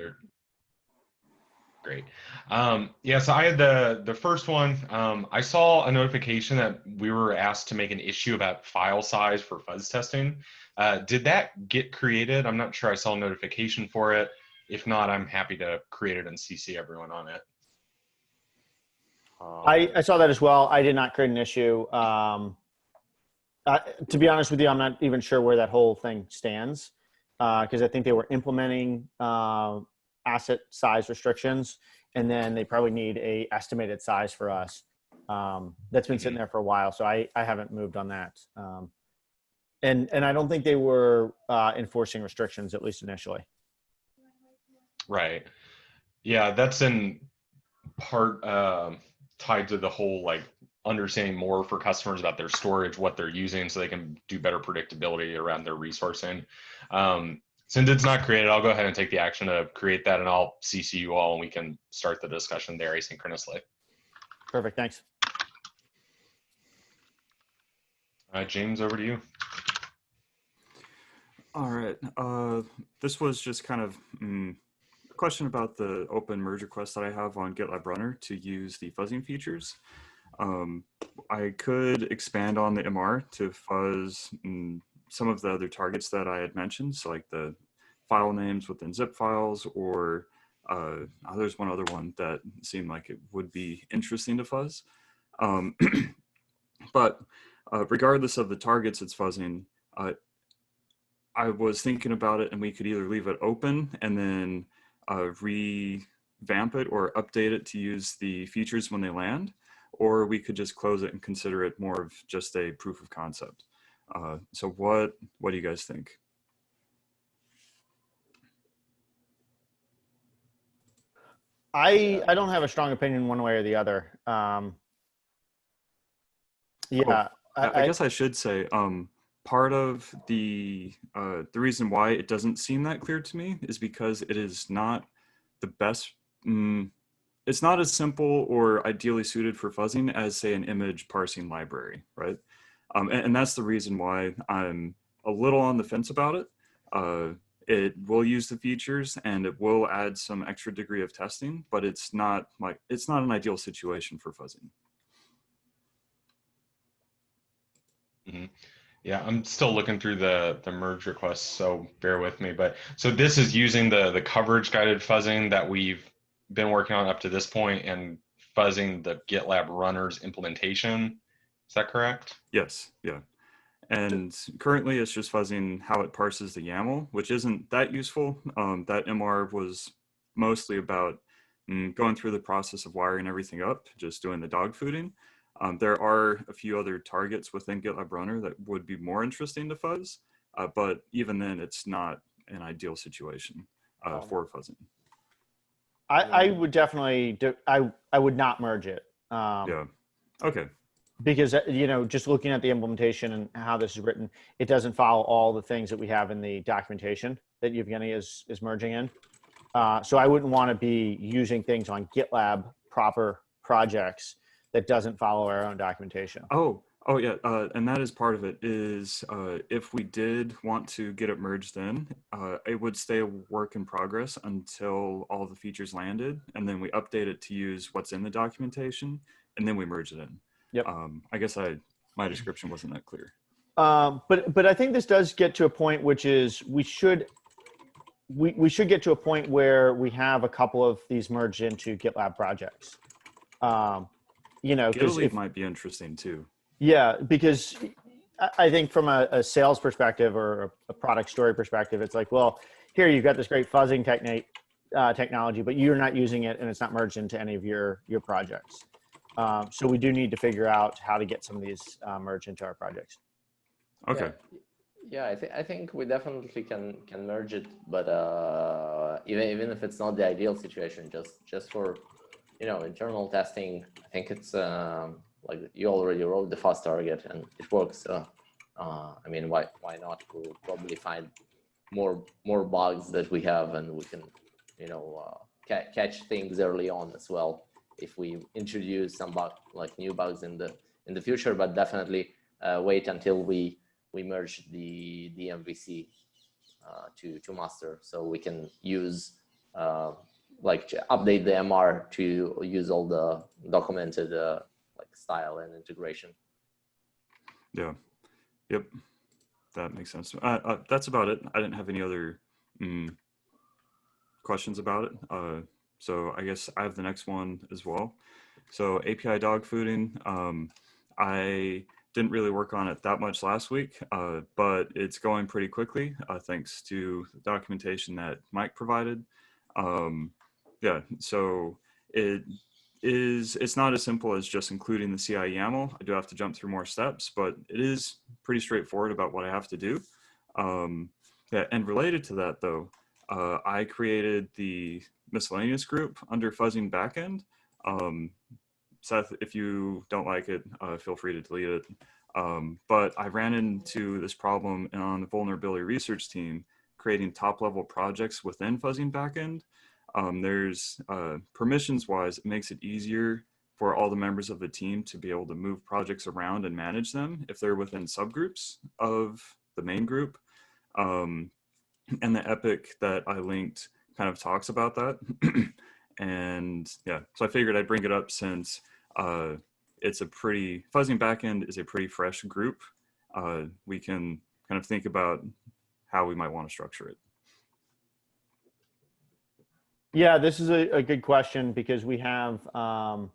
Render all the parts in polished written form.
they're great. Yeah, so I had the first one. I saw a notification that we were asked to make an issue about file size for fuzz testing. Did that get created? I'm not sure I saw a notification for it. If not, I'm happy to create it and CC everyone on it. I saw that as well. I did not create an issue. To be honest with you, I'm not even sure where that whole thing stands because I think they were implementing asset size restrictions, and then they probably need a estimated size for us. That's been sitting there for a while, so I haven't moved on that. And I don't think they were enforcing restrictions, at least initially. Right. Yeah, that's in part tied to the whole like understanding more for customers about their storage, what they're using, so they can do better predictability around their resourcing. Since it's not created, I'll go ahead and take the action to create that, and I'll CC you all, and we can start the discussion there asynchronously. Perfect, thanks. James, over to you. All right, this was just kind of a question about the open merge request that I have on GitLab Runner to use the fuzzing features. I could expand on the MR to fuzz some of the other targets that I had mentioned, so like the file names within zip files, or there's one other one that seemed like it would be interesting to fuzz. But regardless of the targets it's fuzzing, I was thinking about it, and we could either leave it open and then revamp it or update it to use the features when they land, or we could just close it and consider it more of just a proof of concept. So what do you guys think? I don't have a strong opinion one way or the other. Yeah, I guess I should say part of the reason why it doesn't seem that clear to me is because it is not the best. It's not as simple or ideally suited for fuzzing as, say, an image parsing library, right? And that's the reason why I'm a little on the fence about it. It will use the features and it will add some extra degree of testing, but it's not an ideal situation for fuzzing. Mm-hmm. Yeah, I'm still looking through the merge requests, so bear with me. But so this is using the coverage guided fuzzing that we've been working on up to this point and fuzzing the GitLab runners implementation. Is that correct? Yes, yeah. And currently it's just fuzzing how it parses the YAML, which isn't that useful. That MR was mostly about going through the process of wiring everything up, just doing the dog fooding. There are a few other targets within GitLab Runner that would be more interesting to fuzz, but even then it's not an ideal situation for fuzzing. I would definitely I would not merge it. Yeah, okay. Because, you know, just looking at the implementation and how this is written, it doesn't follow all the things that we have in the documentation that Evgeny is merging in. So I wouldn't want to be using things on GitLab proper projects that doesn't follow our own documentation. Oh yeah, and that is part of it is if we did want to get it merged in, it would stay a work in progress until all the features landed, and then we update it to use what's in the documentation, and then we merge it in. Yep. I guess my description wasn't that clear. But I think this does get to a point which is we should get to a point where we have a couple of these merged into GitLab projects. You know, GitLab might be interesting too. Yeah, because I think from a sales perspective or a product story perspective, it's like, well, here you've got this great fuzzing technology, but you're not using it and it's not merged into any of your projects. So we do need to figure out how to get some of these merged into our projects. Okay. Yeah, I think we definitely can merge it, but even if it's not the ideal situation, just for internal testing, I think it's like you already wrote the fuzz target and it works. I mean, why not? We'll probably find more bugs that we have, and we can catch things early on as well if we introduce some new bugs in the future. But definitely wait until we merge the MVC to master, so we can use like update the MR to use all the documented like style and integration. Yeah. Yep. That makes sense. That's about it. I didn't have any other questions about it. So I guess I have the next one as well. So API dog fooding. I didn't really work on it that much last week, but it's going pretty quickly thanks to the documentation that Mike provided. Yeah, so it's not as simple as just including the CI YAML. I do have to jump through more steps, but it is pretty straightforward about what I have to do. Yeah, and related to that though, I created the miscellaneous group under Fuzzing backend. Seth, if you don't like it, feel free to delete it. But I ran into this problem on the vulnerability research team, creating top-level projects within Fuzzing backend. There's permissions-wise, it makes it easier for all the members of the team to be able to move projects around and manage them if they're within subgroups of the main group. And the epic that I linked kind of talks about that. And yeah, so I figured I'd bring it up since it's a pretty, Fuzzing backend is a pretty fresh group. We can kind of think about how we might want to structure it. Yeah, this is a good question because we have a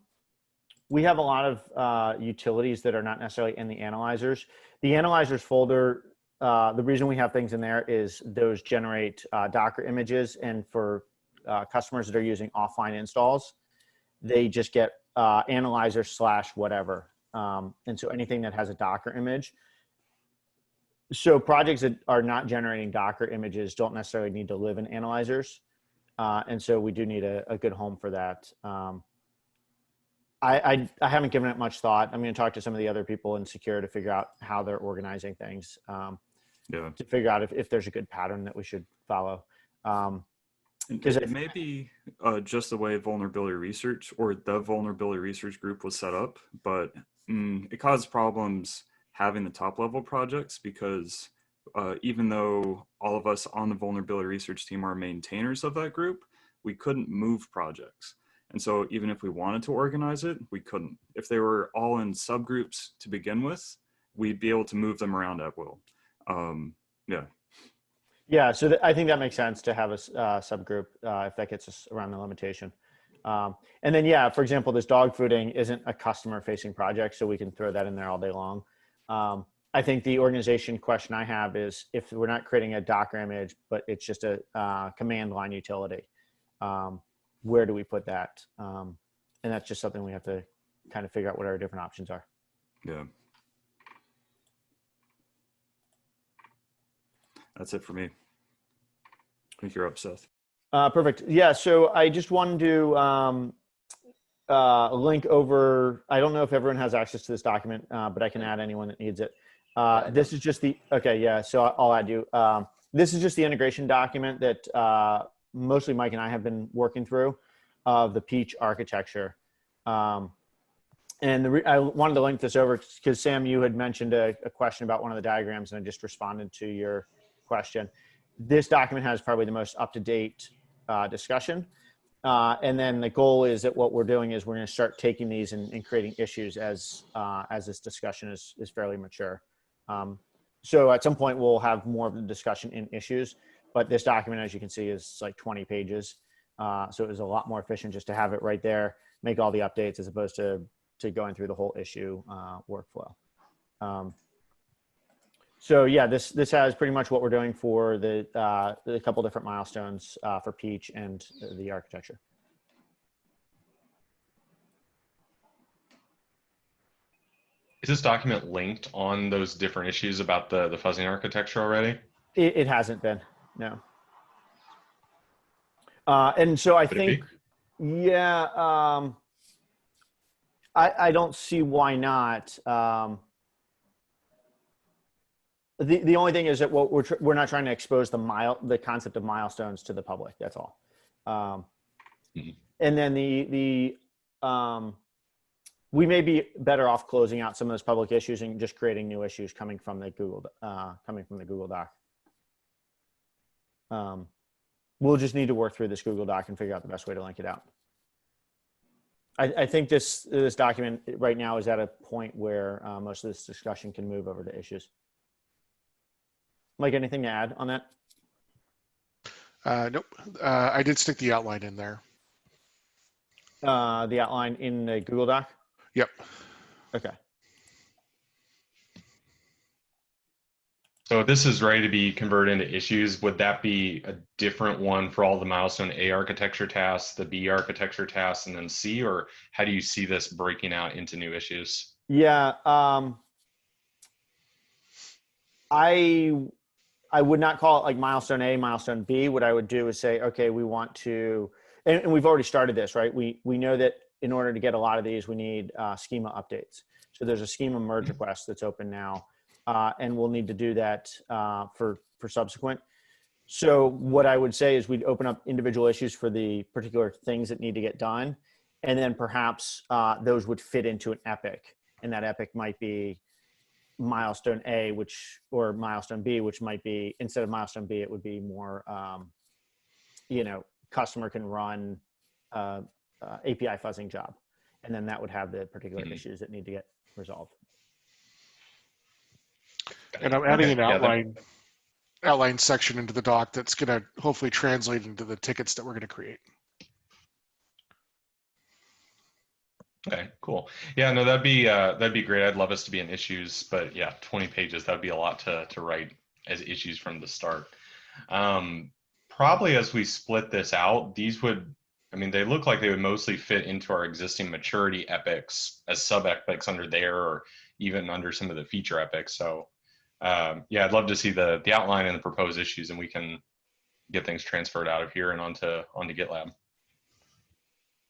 lot of utilities that are not necessarily in the analyzers. The analyzers folder, the reason we have things in there is those generate Docker images, and for customers that are using offline installs, they just get analyzer / whatever. And so anything that has a Docker image. So projects that are not generating Docker images don't necessarily need to live in analyzers. And so we do need a good home for that. I haven't given it much thought. I'm going to talk to some of the other people in Secure to figure out how they're organizing things, Yeah. to figure out if there's a good pattern that we should follow. Because it may be just the way vulnerability research or the vulnerability research group was set up, but it caused problems having the top level projects because even though all of us on the vulnerability research team are maintainers of that group, we couldn't move projects. And so even if we wanted to organize it, we couldn't. If they were all in subgroups to begin with, we'd be able to move them around at will. Yeah. Yeah, so I think that makes sense to have a subgroup if that gets us around the limitation. And then, yeah, for example, this dog fooding isn't a customer-facing project, so we can throw that in there all day long. I think the organization question I have is if we're not creating a Docker image, but it's just a command line utility, where do we put that? And that's just something we have to kind of figure out what our different options are. Yeah. That's it for me. I think you're up, Seth. Perfect. Yeah, so I just wanted to link over, I don't know if everyone has access to this document, but I can add anyone that needs it. This is just the, okay, yeah, so I'll add you. This is just the integration document that mostly Mike and I have been working through of the Peach architecture. And I wanted to link this over because Sam, you had mentioned a question about one of the diagrams, and I just responded to your question. This document has probably the most up-to-date discussion. And then the goal is that what we're doing is we're going to start taking these and creating issues as this discussion is fairly mature. So at some point we'll have more of the discussion in issues, but this document, as you can see, is like 20 pages. So it was a lot more efficient just to have it right there, make all the updates as opposed to going through the whole issue workflow. So yeah, this has pretty much what we're doing for the couple different milestones for Peach and the architecture. Is this document linked on those different issues about the fuzzing architecture already? It hasn't been, no. And so I think, yeah, I don't see why not. The only thing is that what we're not trying to expose the concept of milestones to the public. That's all. And then we may be better off closing out some of those public issues and just creating new issues coming from the Google Doc. We'll just need to work through this Google Doc and figure out the best way to link it out. I think this document right now is at a point where most of this discussion can move over to issues. Mike, anything to add on that? Nope. I did stick the outline in there. The outline in the Google Doc? Yep. Okay. So this is ready to be converted into issues. Would that be a different one for all the milestone A architecture tasks, the B architecture tasks, and then C, or how do you see this breaking out into new issues? Yeah. I would not call it like milestone A, milestone B. What I would do is say, okay, we want to, and we've already started this, right? We know that in order to get a lot of these, we need schema updates. So there's a schema merge request that's open now, and we'll need to do that for subsequent. So what I would say is we'd open up individual issues for the particular things that need to get done, and then perhaps those would fit into an epic, and that epic might be milestone A, or milestone B, which might be, instead of milestone B, it would be more, customer can run API fuzzing job. And then that would have the particular issues that need to get resolved. And I'm adding an outline section into the doc that's going to hopefully translate into the tickets that we're going to create. Okay, cool. Yeah, no, that'd be great. I'd love us to be in issues, but yeah, 20 pages, that'd be a lot to write as issues from the start. Probably as we split this out, these would, they look like they would mostly fit into our existing maturity epics as sub epics under there, or even under some of the feature epics. So yeah, I'd love to see the outline and the proposed issues, and we can get things transferred out of here and onto GitLab.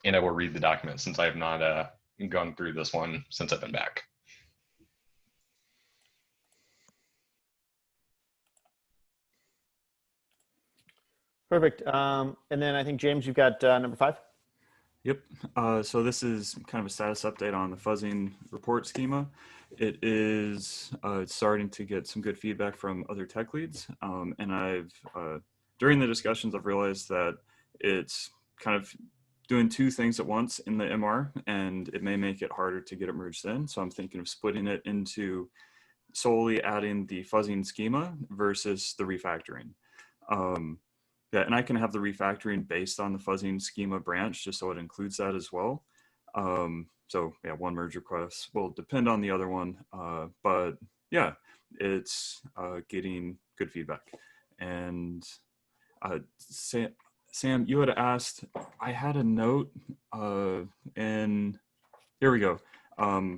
And I will read the document since I have not gone through this one since I've been back. Perfect. And then I think, James, you've got number 5. Yep. So this is kind of a status update on the fuzzing report schema. It is starting to get some good feedback from other tech leads. And I've, during the discussions, I've realized that it's kind of doing two things at once in the MR, and it may make it harder to get it merged in. So I'm thinking of splitting it into solely adding the fuzzing schema versus the refactoring. Yeah, and I can have the refactoring based on the fuzzing schema branch, just so it includes that as well. So yeah, one merge request will depend on the other one, but yeah, it's getting good feedback. And Sam, you had asked, I had a note and here we go,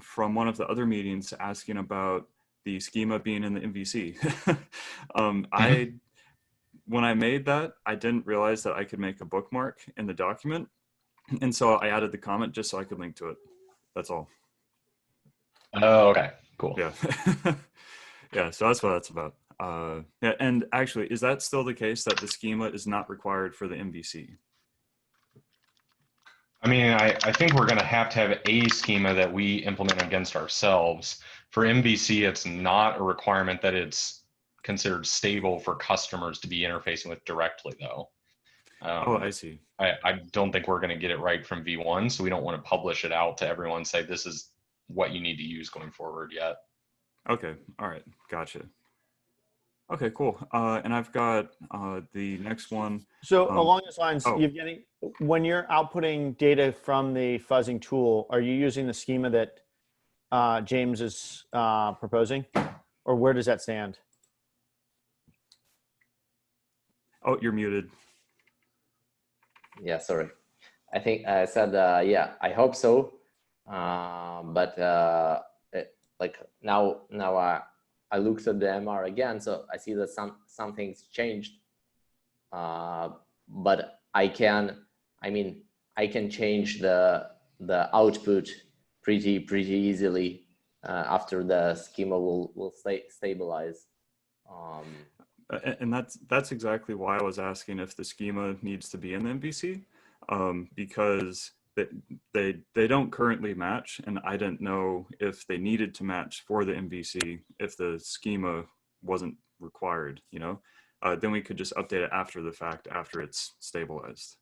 from one of the other meetings asking about the schema being in the MVC. When I made that, I didn't realize that I could make a bookmark in the document. And so I added the comment just so I could link to it. That's all. Oh, okay, cool. Yeah. Yeah, so that's what that's about. Yeah, and actually, is that still the case that the schema is not required for the MVC? I think we're going to have a schema that we implement against ourselves. For MVC, it's not a requirement that it's considered stable for customers to be interfacing with directly, though. Oh, I see. I don't think we're going to get it right from V1, so we don't want to publish it out to everyone, say this is what you need to use going forward yet. Okay, all right, gotcha. Okay, cool. And I've got the next one. So along those lines, oh. Evgeny, when you're outputting data from the fuzzing tool, are you using the schema that James is proposing, or where does that stand? Oh, you're muted. Yeah, sorry. I think I said, yeah, I hope so. But like now I looked at the MR again, so I see that some things changed. But I can change the output pretty easily after the schema will stabilize. And that's exactly why I was asking if the schema needs to be in the MVC, because they don't currently match, and I didn't know if they needed to match for the MVC if the schema wasn't required, you know. then we could just update it after the fact, after it's stabilized.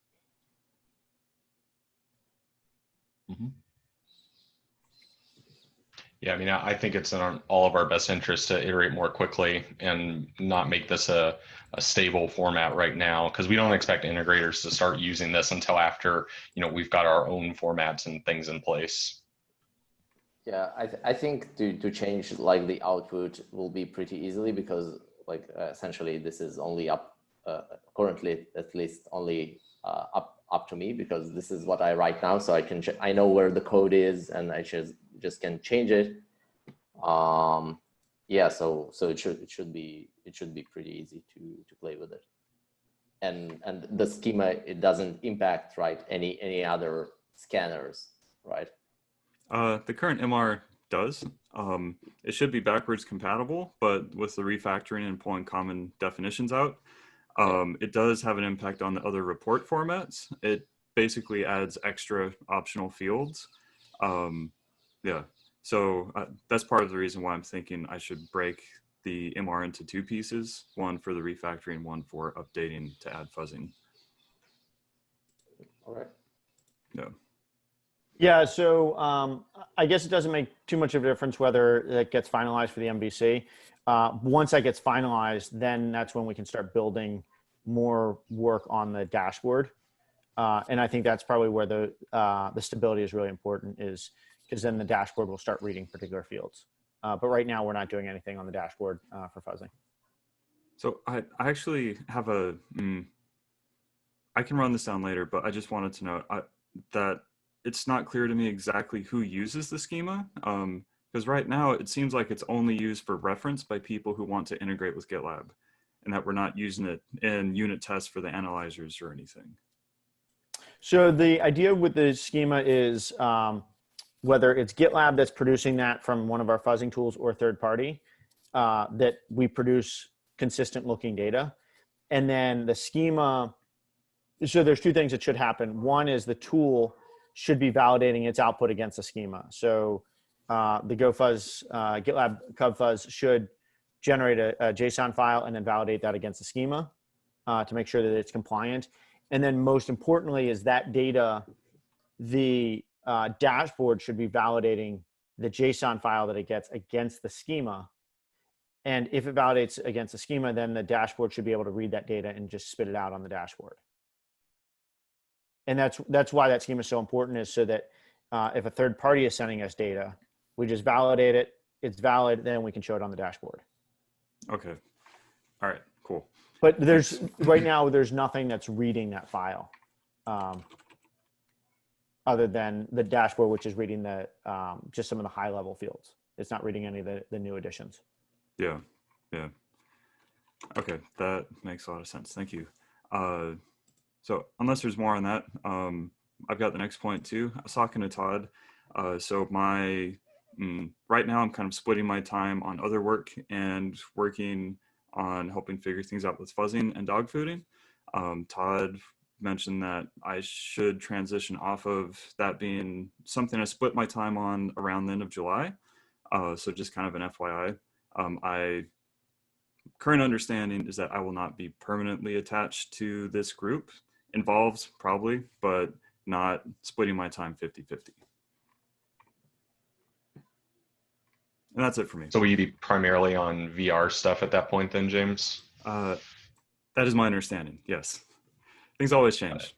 Mm-hmm. Yeah, I mean, I think it's in all of our best interest to iterate more quickly and not make this a stable format right now, because we don't expect integrators to start using this until after, we've got our own formats and things in place. Yeah, I think to change like the output will be pretty easily, because like essentially this is only up currently, at least only up to me, because this is what I write now. So I know where the code is, and I just can change it. Yeah, so it should be pretty easy to play with it. And the schema, it doesn't impact, right, any other scanners, right? The current MR does. It should be backwards compatible, but with the refactoring and pulling common definitions out, it does have an impact on the other report formats. It basically adds extra optional fields. Yeah, so that's part of the reason why I'm thinking I should break the MR into two pieces, one for the refactoring, one for updating to add fuzzing. All right. Yeah. Yeah, so I guess it doesn't make too much of a difference whether it gets finalized for the MVC. Once that gets finalized, then that's when we can start building more work on the dashboard. And I think that's probably where the stability is really important, is because then the dashboard will start reading particular fields. But right now, we're not doing anything on the dashboard for fuzzing. So I actually have a, I can run this down later, but I just wanted to note that it's not clear to me exactly who uses the schema, because right now it seems like it's only used for reference by people who want to integrate with GitLab, and that we're not using it in unit tests for the analyzers or anything. So the idea with the schema is whether it's GitLab that's producing that from one of our fuzzing tools or third party, that we produce consistent looking data. And then the schema, so there's two things that should happen. One is the tool should be validating its output against the schema. So the GoFuzz, GitLab CubFuzz should generate a JSON file and then validate that against the schema to make sure that it's compliant. And then most importantly is that data, the dashboard should be validating the JSON file that it gets against the schema. And if it validates against the schema, then the dashboard should be able to read that data and just spit it out on the dashboard. And that's why that schema is so important, is so that if a third party is sending us data, we just validate it, it's valid, then we can show it on the dashboard. Okay. All right, cool. But right now, there's nothing that's reading that file other than the dashboard, which is reading the just some of the high level fields. It's not reading any of the new additions. Yeah, yeah. Okay, that makes a lot of sense. Thank you. So unless there's more on that, I've got the next point too. I was talking to Todd. So right now I'm kind of splitting my time on other work and working on helping figure things out with fuzzing and dog fooding. Todd mentioned that I should transition off of that being something I split my time on around the end of July. So just kind of an FYI. Current understanding is that I will not be permanently attached to this group. Involved probably, but not splitting my time 50-50. And that's it for me. So will you be primarily on VR stuff at that point then, James? That is my understanding, yes. Things always change.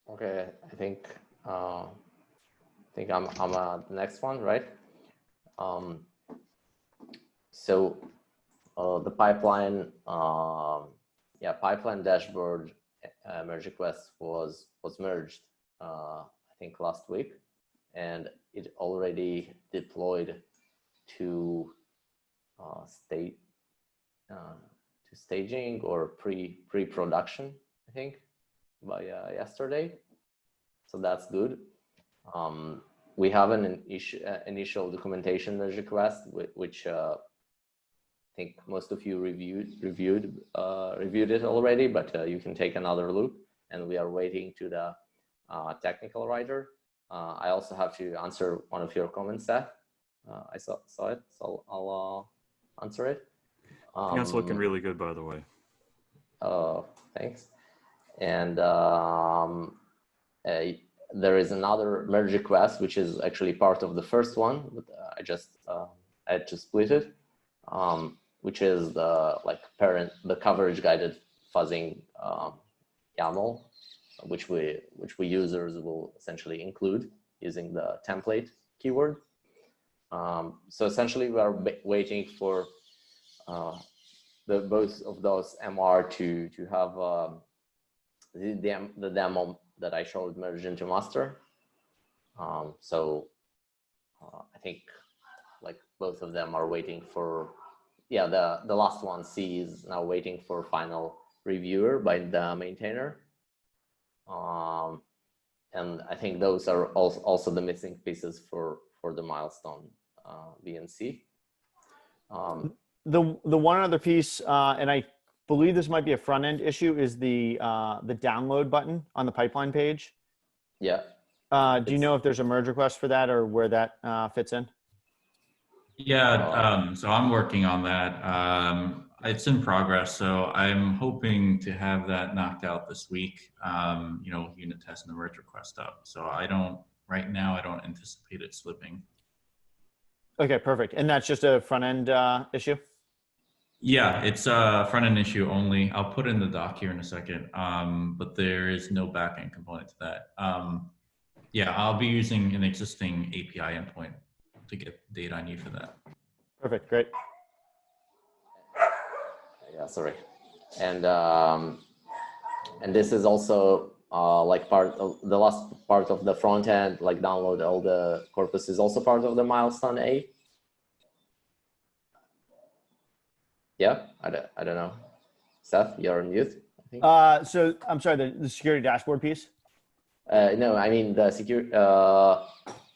Okay, I think I'm the next one, right? So the pipeline, pipeline dashboard merge request was merged, I think last week, and it already deployed to staging or pre-production, I think, by yesterday. So that's good. We have an initial documentation merge request, which I think most of you reviewed it already, but you can take another look. And we are waiting to the technical writer. I also have to answer one of your comments, Seth. I saw it, so I'll answer it. I think that's looking really good, by the way. Oh, thanks. And there is another merge request, which is actually part of the first one, but I had to split it, which is the the coverage guided fuzzing YAML, which we users will essentially include using the template keyword. So essentially, we are waiting for both of those MR to have the demo that I showed merged into master. So I think like both of them are waiting for, yeah, the last one, C, is now waiting for final reviewer by the maintainer. And I think those are also the missing pieces for the milestone B and C. The one other piece, and I believe this might be a front end issue, is the download button on the pipeline page. Yeah. Do you know if there's a merge request for that or where that fits in? Yeah, so I'm working on that. It's in progress, so I'm hoping to have that knocked out this week. You know, unit test and the merge request up. So right now I don't anticipate it slipping. Okay, perfect. And that's just a front end issue? Yeah, it's a front end issue only. I'll put in the doc here in a second, but there is no back end component to that. Yeah, I'll be using an existing API endpoint to get the data I need for that. Perfect, great. Yeah, sorry. And this is also like part of the last part of the front end, like download all the corpus, is also part of the milestone A. Yeah, I don't know. Seth, you're on mute, I think. So I'm sorry, the security dashboard piece? No, I mean the security.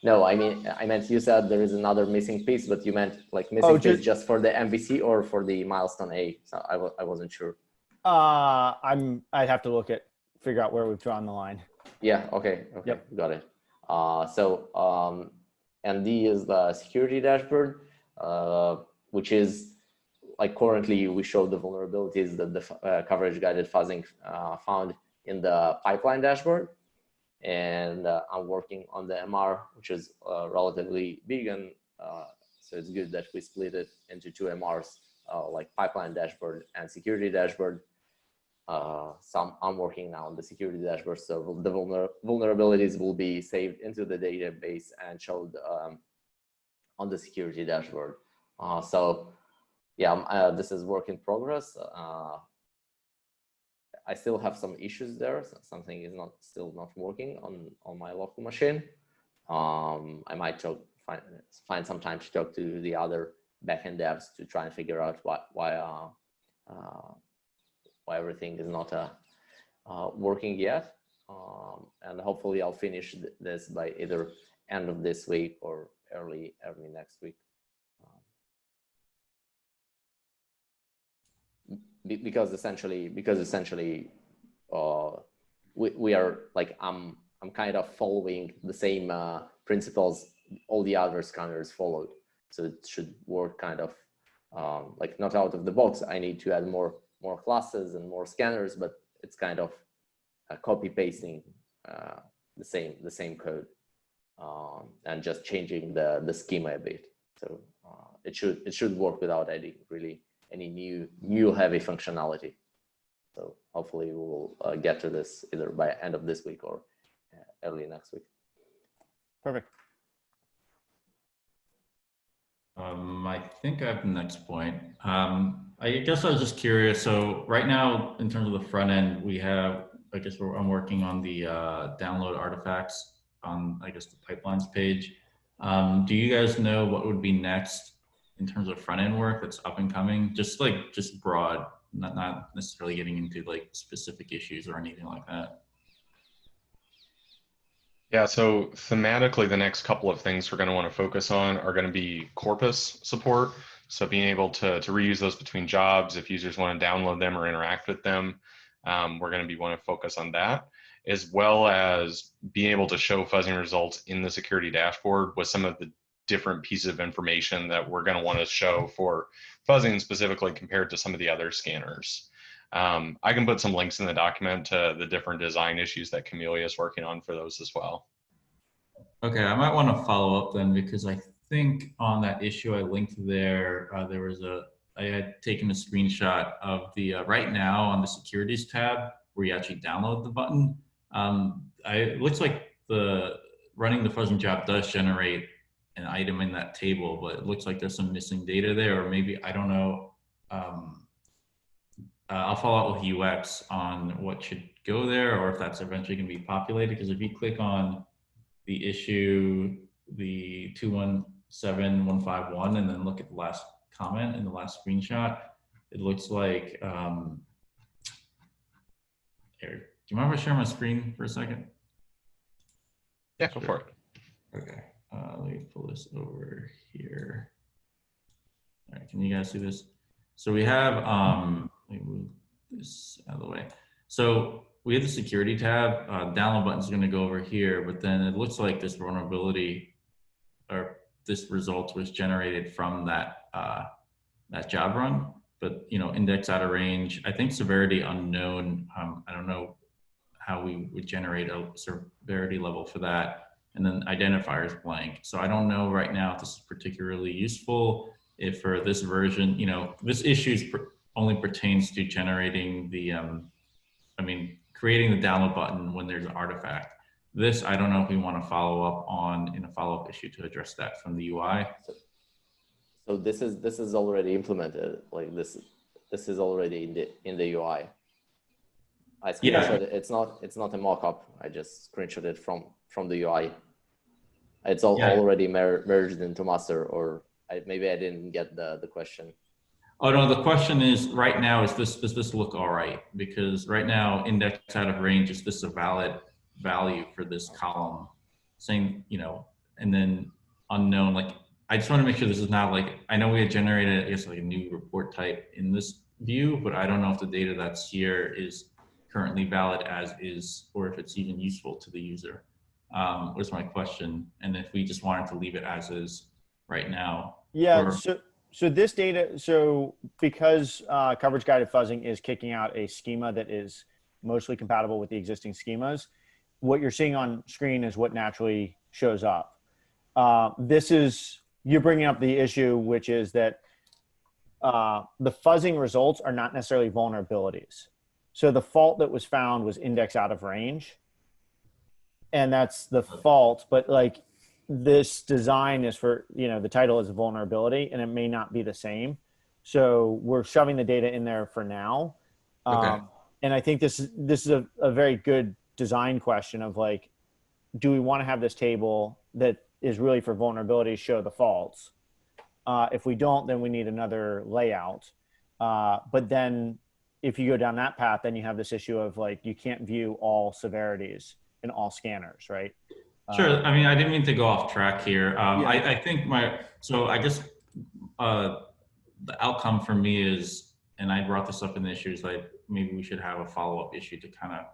No, I meant you said there is another missing piece, but you meant like missing piece just for the MVC or for the milestone A. So I wasn't sure. I'd have to figure out where we've drawn the line. Yeah. Okay. Yep. Got it. And D is the security dashboard, which is like currently we show the vulnerabilities that the coverage guided fuzzing found in the pipeline dashboard. And I'm working on the MR, which is relatively big, and so it's good that we split it into two MRs, like pipeline dashboard and security dashboard. So I'm working now on the security dashboard, so the vulnerabilities will be saved into the database and showed on the security dashboard. So yeah, this is work in progress. I still have some issues there. So something is still not working on my local machine. I might find some time to talk to the other backend devs to try and figure out why everything is not working yet. And hopefully I'll finish this by either end of this week or early next week. Because essentially we are like I'm kind of following the same principles all the other scanners followed, so it should work kind of like not out of the box. I need to add more classes and more scanners, but it's kind of copy pasting the same code and just changing the schema a bit. So it should work without any new heavy functionality. So hopefully we will get to this either by end of this week or early next week. Perfect. I think I have the next point. I guess I was just curious. So right now, in terms of the front end, we have, I'm working on the download artifacts on, I guess, the pipelines page. Do you guys know what would be next in terms of front end work that's up and coming? Just broad, not necessarily getting into like specific issues or anything like that. Yeah, so thematically, the next couple of things we're going to want to focus on are going to be corpus support. So being able to reuse those between jobs, if users want to download them or interact with them, we're going to want to focus on that, as well as being able to show fuzzing results in the security dashboard with some of the different pieces of information that we're going to want to show for fuzzing specifically compared to some of the other scanners. I can put some links in the document to the different design issues that Camellia is working on for those as well. Okay, I might want to follow up then, because I think on that issue I linked there, I had taken a screenshot of the right now on the securities tab where you actually download the button. It looks like running the fuzzing job does generate an item in that table, but it looks like there's some missing data there, or maybe, I don't know. I'll follow up with UX on what should go there, or if that's eventually going to be populated. Because if you click on the issue, the 217151, and then look at the last comment in the last screenshot, it looks like, here, do you mind if I share my screen for a second? Yeah, go for it. Okay, let me pull this over here. All right, can you guys see this? So we have, let me move this out of the way. So we have the security tab, download button is going to go over here, but then it looks like this vulnerability or this result was generated from that job run, but index out of range. I think severity unknown. I don't know how we would generate a severity level for that, and then identifiers blank. So I don't know right now if this is particularly useful. If for this version, this issue only pertains to generating the, creating the download button when there's an artifact. This, I don't know if we want to follow up on in a follow-up issue to address that from the UI. So this is already implemented. Like this is already in the UI. I screenshot it. It's not a mock-up. I just screenshot it from the UI. It's already merged into master, or maybe I didn't get the question. Oh no, the question is right now, does this look all right? Because right now, index out of range, is this a valid value for this column? Saying, and then unknown, like, I just want to make sure this is not like, I know we had generated, I guess, like a new report type in this view, but I don't know if the data that's here is currently valid as is, or if it's even useful to the user. Was my question. And if we just wanted to leave it as is right now. Yeah, so this data, because coverage guided fuzzing is kicking out a schema that is mostly compatible with the existing schemas, what you're seeing on screen is what naturally shows up. You're bringing up the issue, which is that the fuzzing results are not necessarily vulnerabilities. So the fault that was found was index out of range, and that's the fault, but like, this design is for, the title is a vulnerability, and it may not be the same. So we're shoving the data in there for now. Okay. And I think this is a very good design question of like, do we want to have this table that is really for vulnerabilities show the faults? If we don't, then we need another layout. But then if you go down that path, then you have this issue of like, you can't view all severities in all scanners, right? Sure. I mean, I didn't mean to go off track here. I think I guess the outcome for me is, and I brought this up in the issues, like maybe we should have a follow-up issue to kind of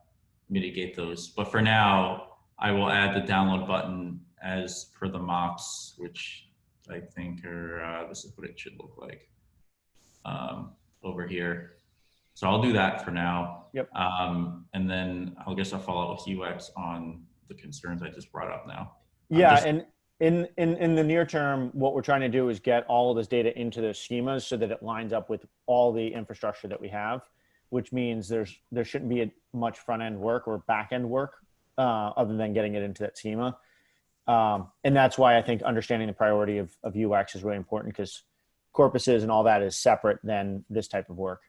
mitigate those. But for now, I will add the download button as per the mocks, which I think are, this is what it should look like over here. So I'll do that for now. Yep. And then I guess I'll follow up with UX on the concerns I just brought up now. Yeah, and in the near term, what we're trying to do is get all of this data into those schemas so that it lines up with all the infrastructure that we have, which means there shouldn't be much front end work or back end work other than getting it into that schema. And that's why I think understanding the priority of UX is really important, because corpuses and all that is separate than this type of work.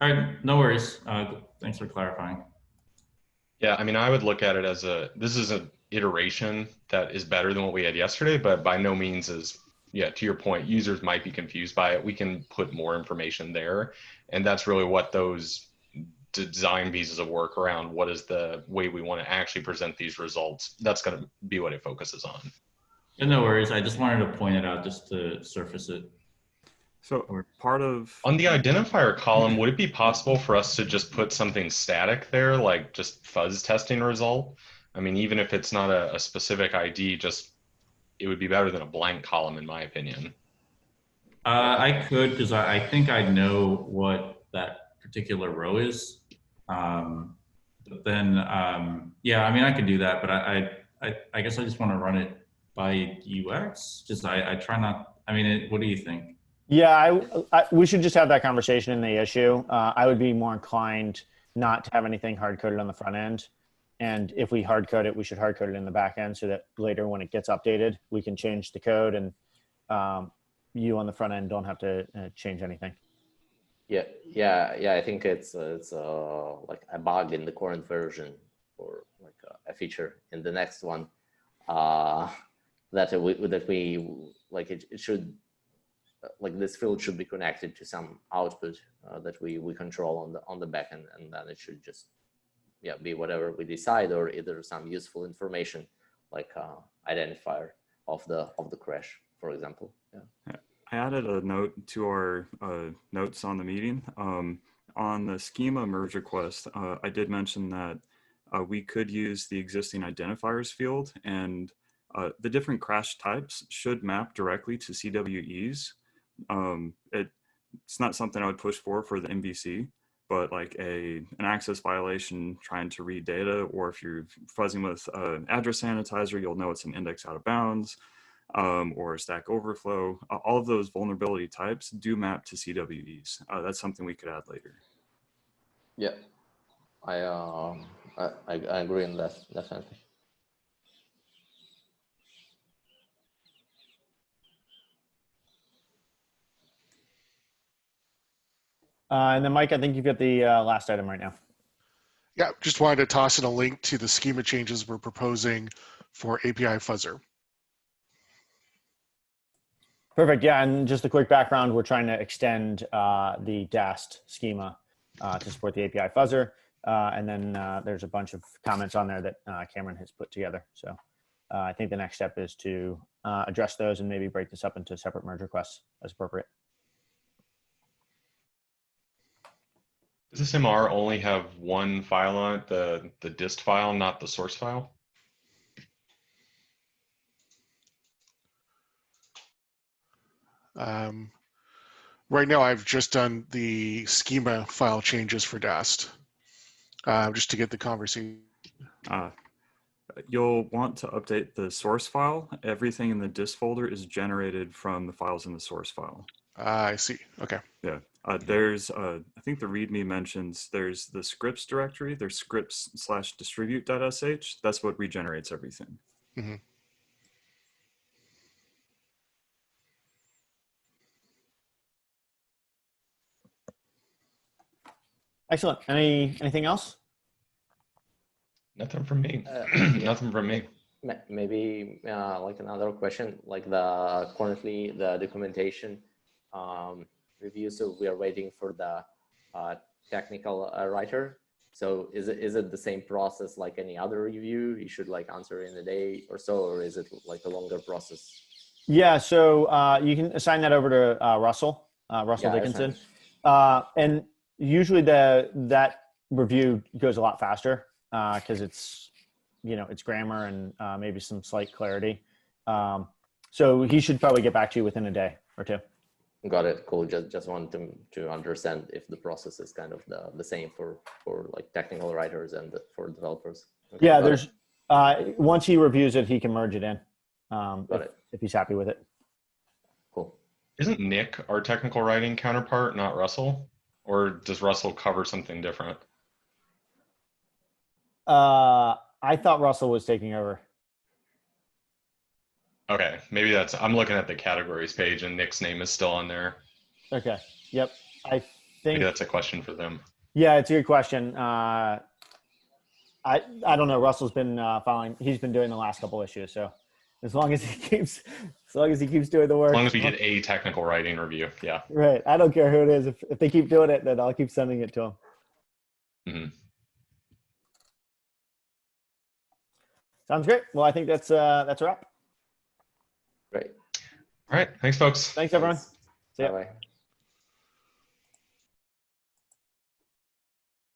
All right, no worries. Thanks for clarifying. Yeah, I mean, I would look at it as this is an iteration that is better than what we had yesterday, but by no means is, to your point, users might be confused by it. We can put more information there. And that's really what those design pieces of work around what is the way we want to actually present these results. That's going to be what it focuses on. Yeah, no worries. I just wanted to point it out just to surface it. So part of on the identifier column, would it be possible for us to just put something static there, like just fuzz testing result? I mean, even if it's not a specific ID, just it would be better than a blank column, in my opinion. I could, because I think I know what that particular row is. But then, yeah, I mean, I could do that, but I guess I just want to run it by UX. Just I try not. I mean, what do you think? Yeah, we should just have that conversation in the issue. I would be more inclined not to have anything hard coded on the front end. And if we hard code it, we should hard code it in the back end so that later when it gets updated, we can change the code and you on the front end don't have to change anything. Yeah. I think it's like a bug in the current version, or like a feature in the next one that we like it should, like this field should be connected to some output that we control on the back end, and then it should just be whatever we decide, or either some useful information like identifier of the crash, for example. Yeah. I added a note to our notes on the meeting. On the schema merge request, I did mention that we could use the existing identifiers field, and the different crash types should map directly to CWEs. It's not something I would push for the MVC, but like an access violation trying to read data, or if you're fuzzing with address sanitizer, you'll know it's an index out of bounds. Or a Stack Overflow, all of those vulnerability types do map to CWEs. That's something we could add later. Yeah, I agree on that, definitely. And then Mike, I think you've got the last item right now. Yeah, just wanted to toss in a link to the schema changes we're proposing for API Fuzzer. Perfect. Yeah, and just a quick background, we're trying to extend the DAST schema to support the API fuzzer. And then there's a bunch of comments on there that Cameron has put together. So I think the next step is to address those and maybe break this up into separate merge requests as appropriate. Does this MR only have one file on it, the dist file, not the source file? Right now, I've just done the schema file changes for DAST, just to get the conversation. You'll want to update the source file. Everything in the dist folder is generated from the files in the source file. I see. Okay. Yeah. There's, I think the README mentions there's the scripts directory. There's scripts/distribute.sh. That's what regenerates everything. Mm-hmm. Excellent. Anything else? Nothing from me. Nothing from me. Maybe like another question, like currently the documentation review. So we are waiting for the technical writer. So is it the same process like any other review? You should like answer in a day or so, or is it like a longer process? Yeah, so you can assign that over to Russell Dickinson. And usually that review goes a lot faster because it's grammar and maybe some slight clarity. So he should probably get back to you within a day or two. Got it. Cool. Just wanted to understand if the process is kind of the same for like technical writers and for developers. Okay, yeah, there's once he reviews it, he can merge it in if he's happy with it. Cool. Isn't Nick our technical writing counterpart, not Russell? Or does Russell cover something different? I thought Russell was taking over. Okay, maybe I'm looking at the categories page and Nick's name is still on there. Okay. Yep. I think maybe that's a question for them. Yeah, it's a good question. I don't know. Russell's been following. He's been doing the last couple issues. So as long as he keeps doing the work. As long as we get a technical writing review. Yeah. Right. I don't care who it is. If they keep doing it, then I'll keep sending it to them. Mm-hmm. Sounds great. Well, I think that's a wrap. Great. All right. Thanks, folks. Thanks, everyone. See ya. Bye-bye.